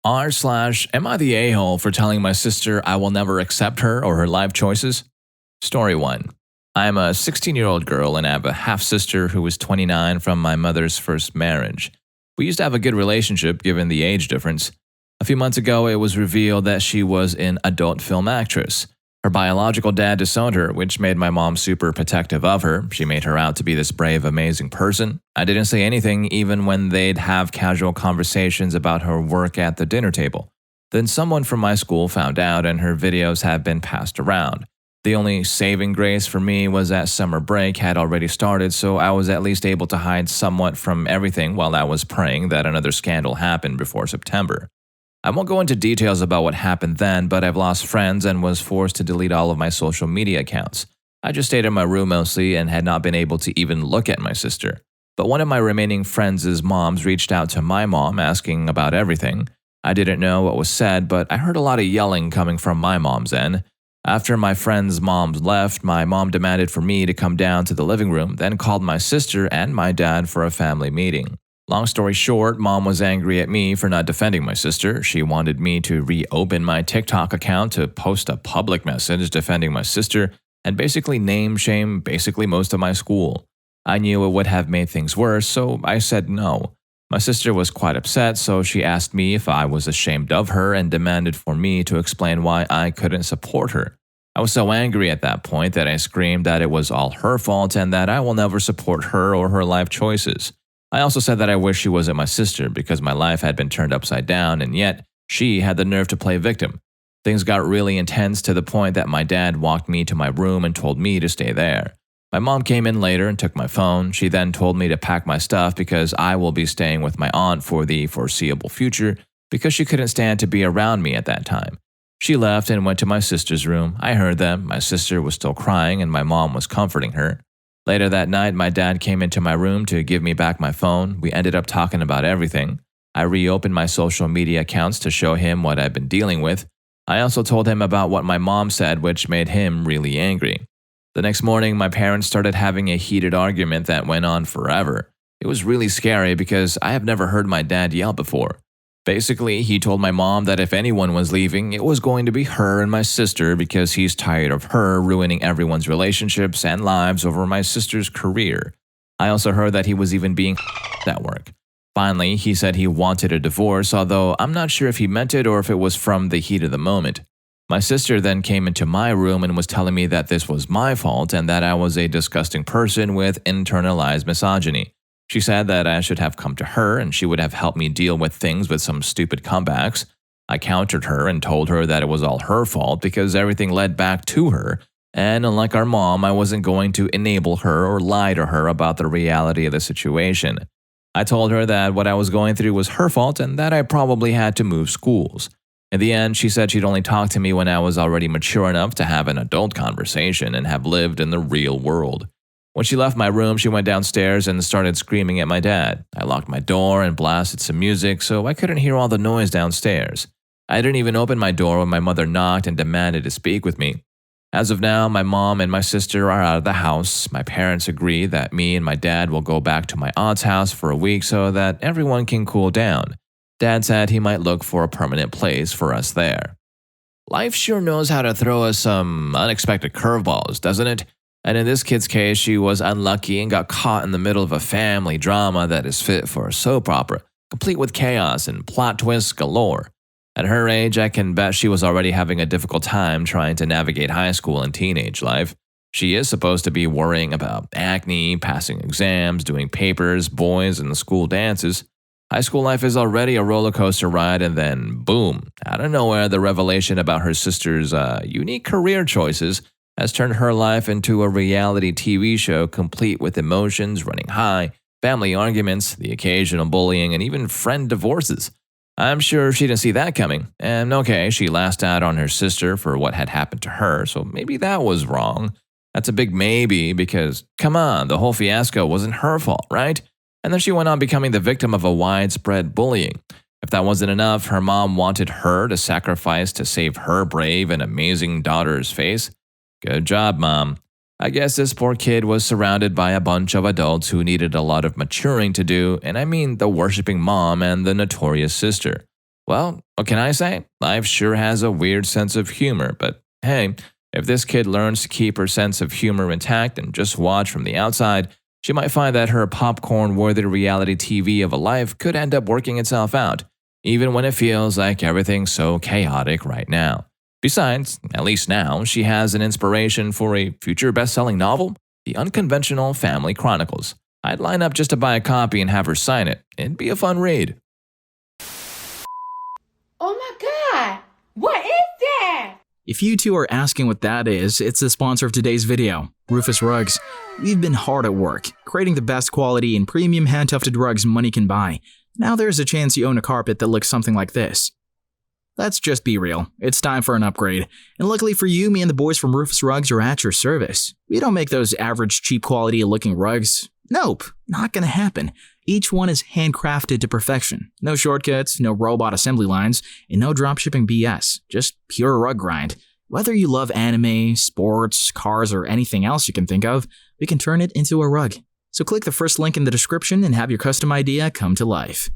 Am I the a-hole for telling my sister I will never accept her or her life choices? Story 1. I am a 16-year-old girl and I have a half-sister who is 29 from my mother's first marriage. We used to have a good relationship given the age difference. A few months ago, it was revealed that she was an adult film actress. Her biological dad disowned her, which made my mom super protective of her. She made her out to be this brave, amazing person. I didn't say anything even when they'd have casual conversations about her work at the dinner table. Then someone from my school found out and her videos have been passed around. The only saving grace for me was that summer break had already started, so I was at least able to hide somewhat from everything while I was praying that another scandal happened before September. I won't go into details about what happened then, but I've lost friends and was forced to delete all of my social media accounts. I just stayed in my room mostly and had not been able to even look at my sister. But one of my remaining friends' moms reached out to my mom asking about everything. I didn't know what was said, but I heard a lot of yelling coming from my mom's end. After my friend's mom left, my mom demanded for me to come down to the living room, then called my sister and my dad for a family meeting. Long story short, mom was angry at me for not defending my sister. She wanted me to reopen my TikTok account to post a public message defending my sister and basically name shame most of my school. I knew it would have made things worse, so I said no. My sister was quite upset, so she asked me if I was ashamed of her and demanded for me to explain why I couldn't support her. I was so angry at that point that I screamed that it was all her fault and that I will never support her or her life choices. I also said that I wish she wasn't my sister because my life had been turned upside down and yet she had the nerve to play victim. Things got really intense to the point that my dad walked me to my room and told me to stay there. My mom came in later and took my phone. She then told me to pack my stuff because I will be staying with my aunt for the foreseeable future because she couldn't stand to be around me at that time. She left and went to my sister's room. I heard them. My sister was still crying and my mom was comforting her. Later that night, my dad came into my room to give me back my phone. We ended up talking about everything. I reopened my social media accounts to show him what I've been dealing with. I also told him about what my mom said, which made him really angry. The next morning, my parents started having a heated argument that went on forever. It was really scary because I have never heard my dad yell before. Basically, he told my mom that if anyone was leaving, it was going to be her and my sister because he's tired of her ruining everyone's relationships and lives over my sister's career. I also heard that he was even being at work. Finally, he said he wanted a divorce, although I'm not sure if he meant it or if it was from the heat of the moment. My sister then came into my room and was telling me that this was my fault and that I was a disgusting person with internalized misogyny. She said that I should have come to her and she would have helped me deal with things with some stupid comebacks. I countered her and told her that it was all her fault because everything led back to her, and unlike our mom, I wasn't going to enable her or lie to her about the reality of the situation. I told her that what I was going through was her fault and that I probably had to move schools. In the end, she said she'd only talk to me when I was already mature enough to have an adult conversation and have lived in the real world. When she left my room, she went downstairs and started screaming at my dad. I locked my door and blasted some music so I couldn't hear all the noise downstairs. I didn't even open my door when my mother knocked and demanded to speak with me. As of now, my mom and my sister are out of the house. My parents agree that me and my dad will go back to my aunt's house for a week so that everyone can cool down. Dad said he might look for a permanent place for us there. Life sure knows how to throw us some unexpected curveballs, doesn't it? And in this kid's case, she was unlucky and got caught in the middle of a family drama that is fit for a soap opera, complete with chaos and plot twists galore. At her age, I can bet she was already having a difficult time trying to navigate high school and teenage life. She is supposed to be worrying about acne, passing exams, doing papers, boys, and the school dances. High school life is already a roller coaster ride, and then, boom, out of nowhere, the revelation about her sister's unique career choices has turned her life into a reality TV show complete with emotions running high, family arguments, the occasional bullying, and even friend divorces. I'm sure she didn't see that coming. And okay, she lashed out on her sister for what had happened to her, so maybe that was wrong. That's a big maybe because, come on, the whole fiasco wasn't her fault, right? And then she went on becoming the victim of a widespread bullying. If that wasn't enough, her mom wanted her to sacrifice to save her brave and amazing daughter's face. Good job, Mom. I guess this poor kid was surrounded by a bunch of adults who needed a lot of maturing to do, and I mean the worshipping mom and the notorious sister. Well, what can I say? Life sure has a weird sense of humor, but hey, if this kid learns to keep her sense of humor intact and just watch from the outside, she might find that her popcorn-worthy reality TV of a life could end up working itself out, even when it feels like everything's so chaotic right now. Besides, at least now, she has an inspiration for a future best-selling novel, The Unconventional Family Chronicles. I'd line up just to buy a copy and have her sign it. It'd be a fun read. Oh my God! What is that? If you two are asking what that is, it's the sponsor of today's video, Rufus Rugs. We've been hard at work, creating the best quality and premium hand-tufted rugs money can buy. Now there's a chance you own a carpet that looks something like this. Let's just be real, it's time for an upgrade. And luckily for you, me and the boys from Rufus Rugs are at your service. We don't make those average cheap quality looking rugs. Nope, not gonna happen. Each one is handcrafted to perfection. No shortcuts, no robot assembly lines, and no dropshipping BS. Just pure rug grind. Whether you love anime, sports, cars, or anything else you can think of, we can turn it into a rug. So click the first link in the description and have your custom idea come to life.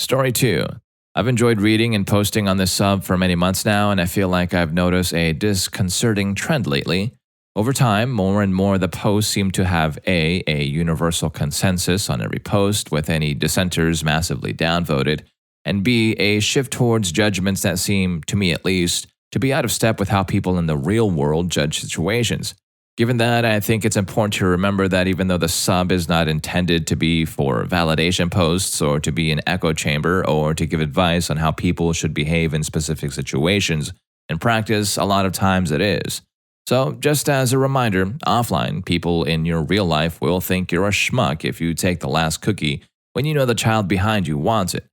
Story 2. I've enjoyed reading and posting on this sub for many months now, and I feel like I've noticed a disconcerting trend lately. Over time, more and more of the posts seem to have a universal consensus on every post, with any dissenters massively downvoted, and B, a shift towards judgments that seem, to me at least, to be out of step with how people in the real world judge situations. Given that, I think it's important to remember that even though the sub is not intended to be for validation posts or to be an echo chamber or to give advice on how people should behave in specific situations, in practice, a lot of times it is. So, just as a reminder, offline, people in your real life will think you're a schmuck if you take the last cookie when you know the child behind you wants it.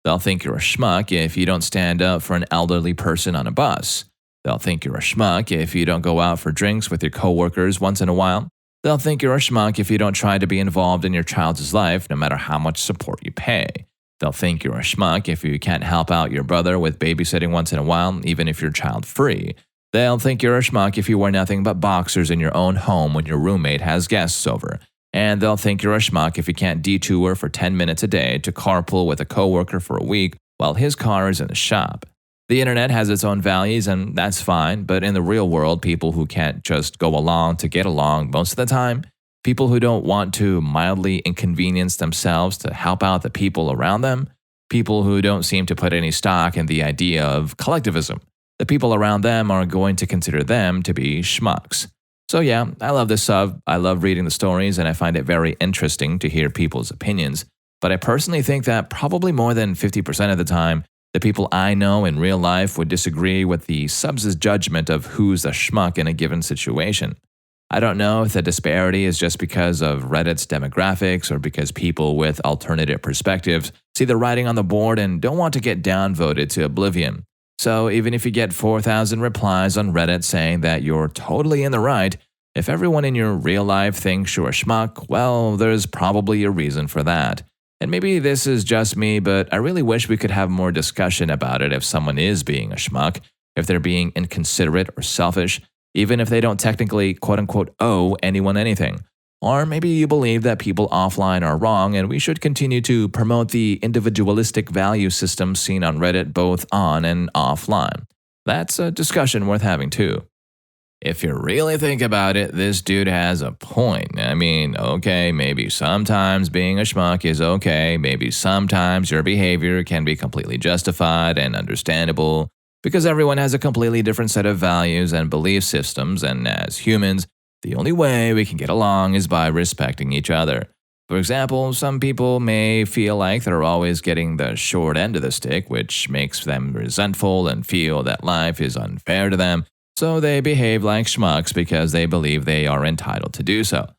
They'll think you're a schmuck if you don't stand up for an elderly person on a bus. They'll think you're a schmuck if you don't go out for drinks with your coworkers once in a while. They'll think you're a schmuck if you don't try to be involved in your child's life no matter how much support you pay. They'll think you're a schmuck if you can't help out your brother with babysitting once in a while, even if you're child-free. They'll think you're a schmuck if you wear nothing but boxers in your own home when your roommate has guests over. And they'll think you're a schmuck if you can't detour for 10 minutes a day to carpool with a coworker for a week while his car is in the shop. The internet has its own values, and that's fine, but in the real world, people who can't just go along to get along most of the time, people who don't want to mildly inconvenience themselves to help out the people around them, people who don't seem to put any stock in the idea of collectivism, the people around them are going to consider them to be schmucks. So yeah, I love this sub, I love reading the stories, and I find it very interesting to hear people's opinions, but I personally think that probably more than 50% of the time, the people I know in real life would disagree with the subs' judgment of who's a schmuck in a given situation. I don't know if the disparity is just because of Reddit's demographics or because people with alternative perspectives see the writing on the board and don't want to get downvoted to oblivion. So even if you get 4,000 replies on Reddit saying that you're totally in the right, if everyone in your real life thinks you're a schmuck, well, there's probably a reason for that. And maybe this is just me, but I really wish we could have more discussion about it if someone is being a schmuck, if they're being inconsiderate or selfish, even if they don't technically quote-unquote owe anyone anything. Or maybe you believe that people offline are wrong and we should continue to promote the individualistic value system seen on Reddit both on and offline. That's a discussion worth having too. If you really think about it, this dude has a point. I mean, okay, maybe sometimes being a schmuck is okay. Maybe sometimes your behavior can be completely justified and understandable because everyone has a completely different set of values and belief systems, and as humans, the only way we can get along is by respecting each other. For example, some people may feel like they're always getting the short end of the stick, which makes them resentful and feel that life is unfair to them. So they behave like schmucks because they believe they are entitled to do so.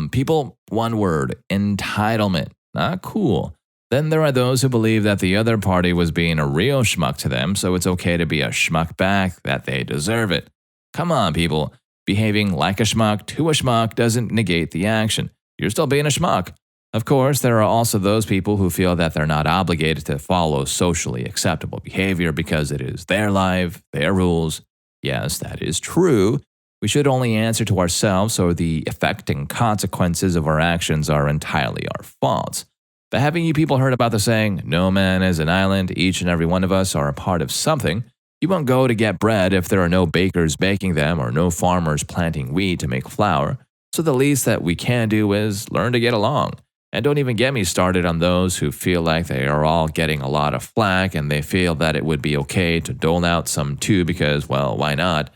People, one word, entitlement. Not cool. Then there are those who believe that the other party was being a real schmuck to them, so it's okay to be a schmuck back, that they deserve it. Come on, people. Behaving like a schmuck to a schmuck doesn't negate the action. You're still being a schmuck. Of course, there are also those people who feel that they're not obligated to follow socially acceptable behavior because it is their life, their rules. Yes, that is true. We should only answer to ourselves, so the effect and consequences of our actions are entirely our faults. But haven't you people heard about the saying, no man is an island, each and every one of us are a part of something? You won't go to get bread if there are no bakers baking them or no farmers planting wheat to make flour. So the least that we can do is learn to get along. And don't even get me started on those who feel like they are all getting a lot of flack and they feel that it would be okay to dole out some too because, well, why not?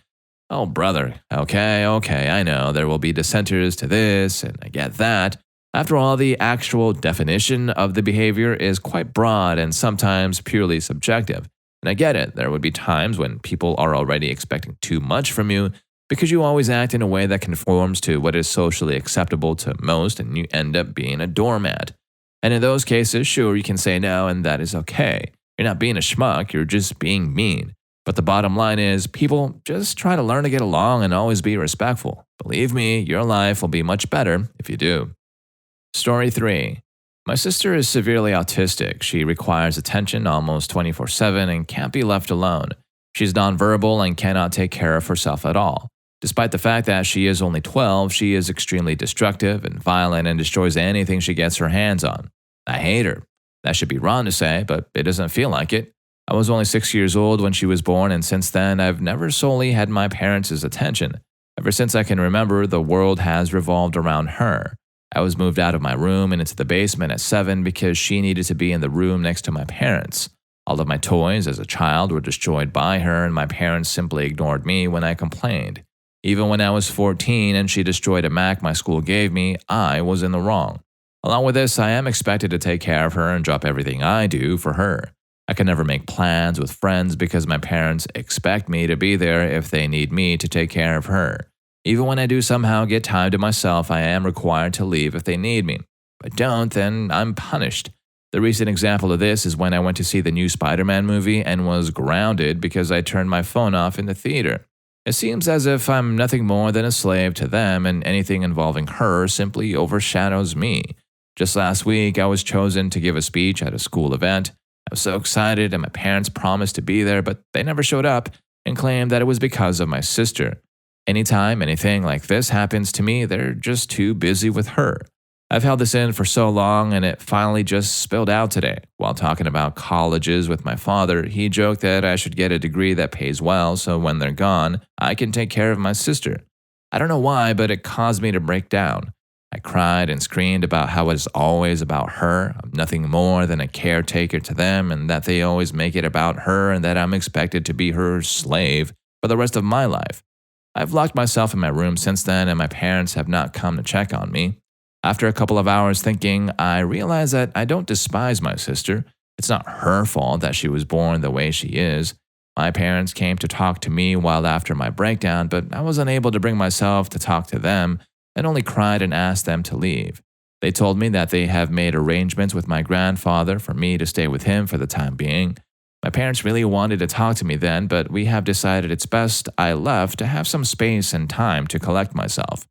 Oh, brother, okay, I know there will be dissenters to this, and I get that. After all, the actual definition of the behavior is quite broad and sometimes purely subjective. And I get it, there would be times when people are already expecting too much from you because you always act in a way that conforms to what is socially acceptable to most and you end up being a doormat. And in those cases, sure, you can say no and that is okay. You're not being a schmuck, you're just being mean. But the bottom line is, people just try to learn to get along and always be respectful. Believe me, your life will be much better if you do. Story 3. My sister is severely autistic. She requires attention almost 24/7 and can't be left alone. She's nonverbal and cannot take care of herself at all. Despite the fact that she is only 12, she is extremely destructive and violent and destroys anything she gets her hands on. I hate her. That should be wrong to say, but it doesn't feel like it. I was only 6 years old when she was born, and since then, I've never solely had my parents' attention. Ever since I can remember, the world has revolved around her. I was moved out of my room and into the basement at 7 because she needed to be in the room next to my parents. All of my toys as a child were destroyed by her, and my parents simply ignored me when I complained. Even when I was 14 and she destroyed a Mac my school gave me, I was in the wrong. Along with this, I am expected to take care of her and drop everything I do for her. I can never make plans with friends because my parents expect me to be there if they need me to take care of her. Even when I do somehow get time to myself, I am required to leave if they need me. If I don't, then I'm punished. The recent example of this is when I went to see the new Spider-Man movie and was grounded because I turned my phone off in the theater. It seems as if I'm nothing more than a slave to them and anything involving her simply overshadows me. Just last week, I was chosen to give a speech at a school event. I was so excited and my parents promised to be there, but they never showed up and claimed that it was because of my sister. Anytime anything like this happens to me, they're just too busy with her. I've held this in for so long and it finally just spilled out today. While talking about colleges with my father, he joked that I should get a degree that pays well so when they're gone, I can take care of my sister. I don't know why, but it caused me to break down. I cried and screamed about how it's always about her. I'm nothing more than a caretaker to them and that they always make it about her and that I'm expected to be her slave for the rest of my life. I've locked myself in my room since then and my parents have not come to check on me. After a couple of hours thinking, I realized that I don't despise my sister. It's not her fault that she was born the way she is. My parents came to talk to me while after my breakdown, but I was unable to bring myself to talk to them and only cried and asked them to leave. They told me that they have made arrangements with my grandfather for me to stay with him for the time being. My parents really wanted to talk to me then, but we have decided it's best I left to have some space and time to collect myself.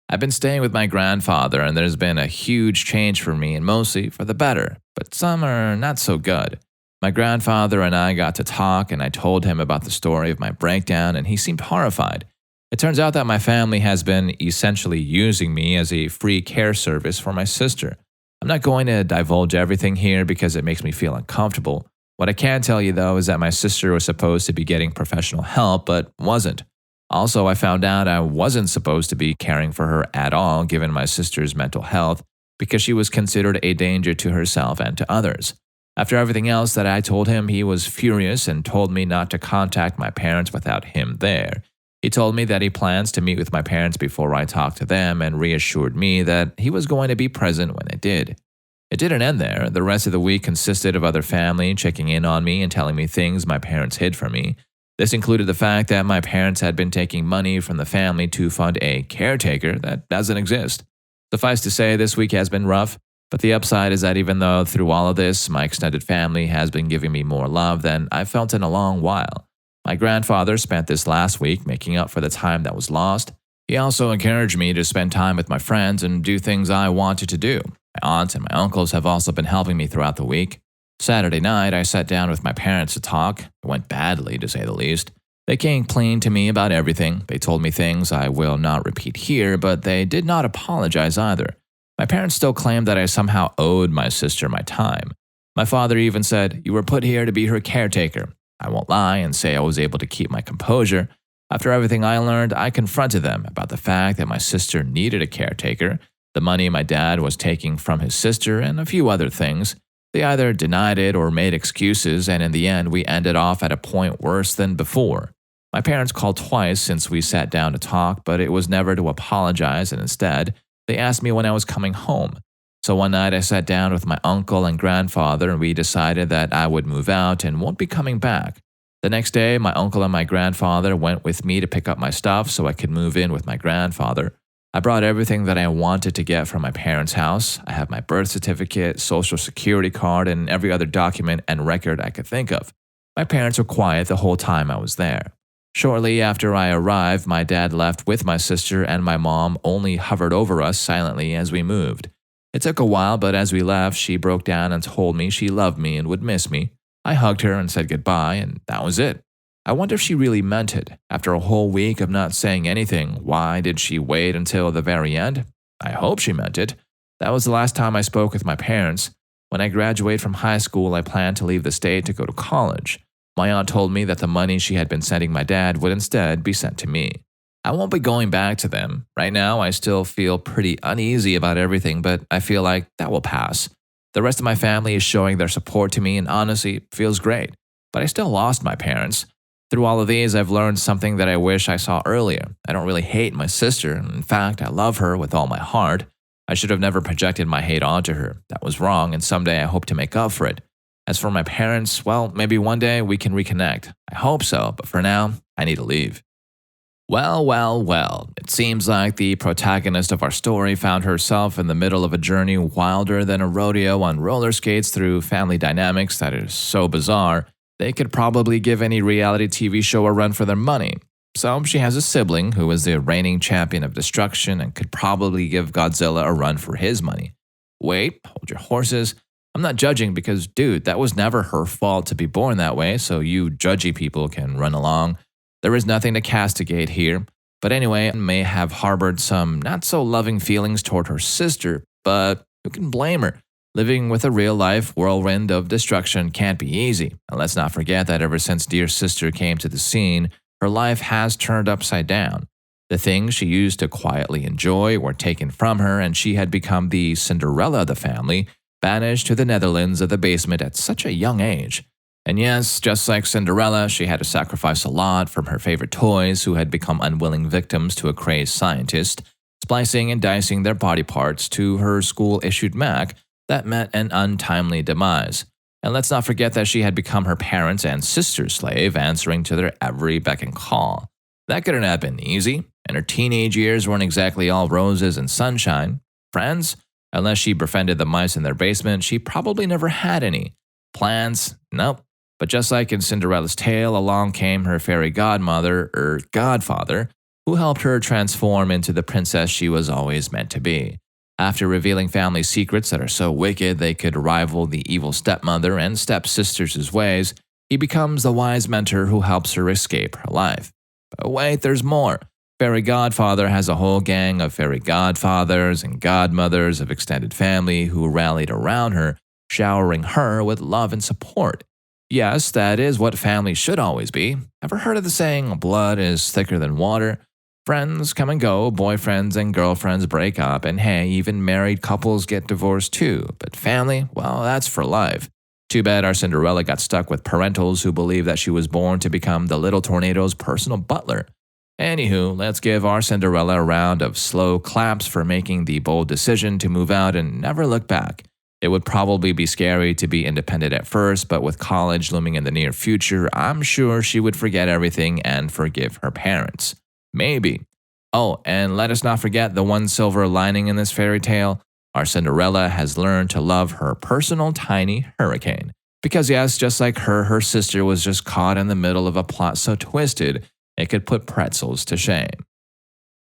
I've been staying with my grandfather and there's been a huge change for me and mostly for the better, but some are not so good. My grandfather and I got to talk and I told him about the story of my breakdown and he seemed horrified. It turns out that my family has been essentially using me as a free care service for my sister. I'm not going to divulge everything here because it makes me feel uncomfortable. What I can tell you though is that my sister was supposed to be getting professional help but wasn't. Also, I found out I wasn't supposed to be caring for her at all given my sister's mental health because she was considered a danger to herself and to others. After everything else that I told him, he was furious and told me not to contact my parents without him there. He told me that he plans to meet with my parents before I talk to them and reassured me that he was going to be present when I did. It didn't end there. The rest of the week consisted of other family checking in on me and telling me things my parents hid from me. This included the fact that my parents had been taking money from the family to fund a caretaker that doesn't exist. Suffice to say, this week has been rough, but the upside is that even though through all of this, my extended family has been giving me more love than I've felt in a long while. My grandfather spent this last week making up for the time that was lost. He also encouraged me to spend time with my friends and do things I wanted to do. My aunts and my uncles have also been helping me throughout the week. Saturday night, I sat down with my parents to talk. It went badly, to say the least. They came clean to me about everything. They told me things I will not repeat here, but they did not apologize either. My parents still claimed that I somehow owed my sister my time. My father even said, "You were put here to be her caretaker." I won't lie and say I was able to keep my composure. After everything I learned, I confronted them about the fact that my sister needed a caretaker, the money my dad was taking from his sister, and a few other things. They either denied it or made excuses, and in the end, we ended off at a point worse than before. My parents called twice since we sat down to talk, but it was never to apologize, and instead, they asked me when I was coming home. So one night I sat down with my uncle and grandfather and we decided that I would move out and won't be coming back. The next day, my uncle and my grandfather went with me to pick up my stuff so I could move in with my grandfather. I brought everything that I wanted to get from my parents' house. I have my birth certificate, social security card, and every other document and record I could think of. My parents were quiet the whole time I was there. Shortly after I arrived, my dad left with my sister and my mom only hovered over us silently as we moved. It took a while, but as we left, she broke down and told me she loved me and would miss me. I hugged her and said goodbye, and that was it. I wonder if she really meant it. After a whole week of not saying anything, why did she wait until the very end? I hope she meant it. That was the last time I spoke with my parents. When I graduate from high school, I planned to leave the state to go to college. My aunt told me that the money she had been sending my dad would instead be sent to me. I won't be going back to them. Right now, I still feel pretty uneasy about everything, but I feel like that will pass. The rest of my family is showing their support to me and honestly, it feels great. But I still lost my parents. Through all of these, I've learned something that I wish I saw earlier. I don't really hate my sister. In fact, I love her with all my heart. I should have never projected my hate onto her. That was wrong, and someday I hope to make up for it. As for my parents, well, maybe one day we can reconnect. I hope so, but for now, I need to leave. Well. It seems like the protagonist of our story found herself in the middle of a journey wilder than a rodeo on roller skates through family dynamics that is so bizarre, they could probably give any reality TV show a run for their money. So she has a sibling who is the reigning champion of destruction and could probably give Godzilla a run for his money. Wait, hold your horses. I'm not judging because, dude, that was never her fault to be born that way, so you judgy people can run along. There is nothing to castigate here. But anyway, may have harbored some not-so-loving feelings toward her sister, but who can blame her? Living with a real-life whirlwind of destruction can't be easy. And let's not forget that ever since dear sister came to the scene, her life has turned upside down. The things she used to quietly enjoy were taken from her, and she had become the Cinderella of the family, banished to the Netherlands of the basement at such a young age. And yes, just like Cinderella, she had to sacrifice a lot from her favorite toys who had become unwilling victims to a crazed scientist, splicing and dicing their body parts to her school-issued Mac that met an untimely demise. And let's not forget that she had become her parents' and sister's slave, answering to their every beck and call. That couldn't have been easy, and her teenage years weren't exactly all roses and sunshine. Friends? Unless she befriended the mice in their basement, she probably never had any. Plans? Nope. But just like in Cinderella's tale, along came her fairy godmother, or godfather, who helped her transform into the princess she was always meant to be. After revealing family secrets that are so wicked they could rival the evil stepmother and stepsister's ways, he becomes the wise mentor who helps her escape her life. But wait, there's more. Fairy Godfather has a whole gang of fairy godfathers and godmothers of extended family who rallied around her, showering her with love and support. Yes, that is what family should always be. Ever heard of the saying, blood is thicker than water? Friends come and go, boyfriends and girlfriends break up, and hey, even married couples get divorced too. But family, well, that's for life. Too bad our Cinderella got stuck with parentals who believe that she was born to become the little tornado's personal butler. Anywho, let's give our Cinderella a round of slow claps for making the bold decision to move out and never look back. It would probably be scary to be independent at first, but with college looming in the near future, I'm sure she would forget everything and forgive her parents. Maybe. Oh, and let us not forget the one silver lining in this fairy tale. Our Cinderella has learned to love her personal tiny hurricane. Because yes, just like her sister was just caught in the middle of a plot so twisted, it could put pretzels to shame.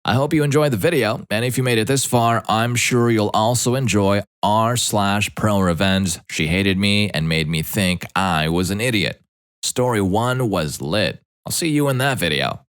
I hope you enjoyed the video, and if you made it this far, I'm sure you'll also enjoy rSlashProRevenge. She hated me and made me think I was an idiot. Story 1 was lit. I'll see you in that video.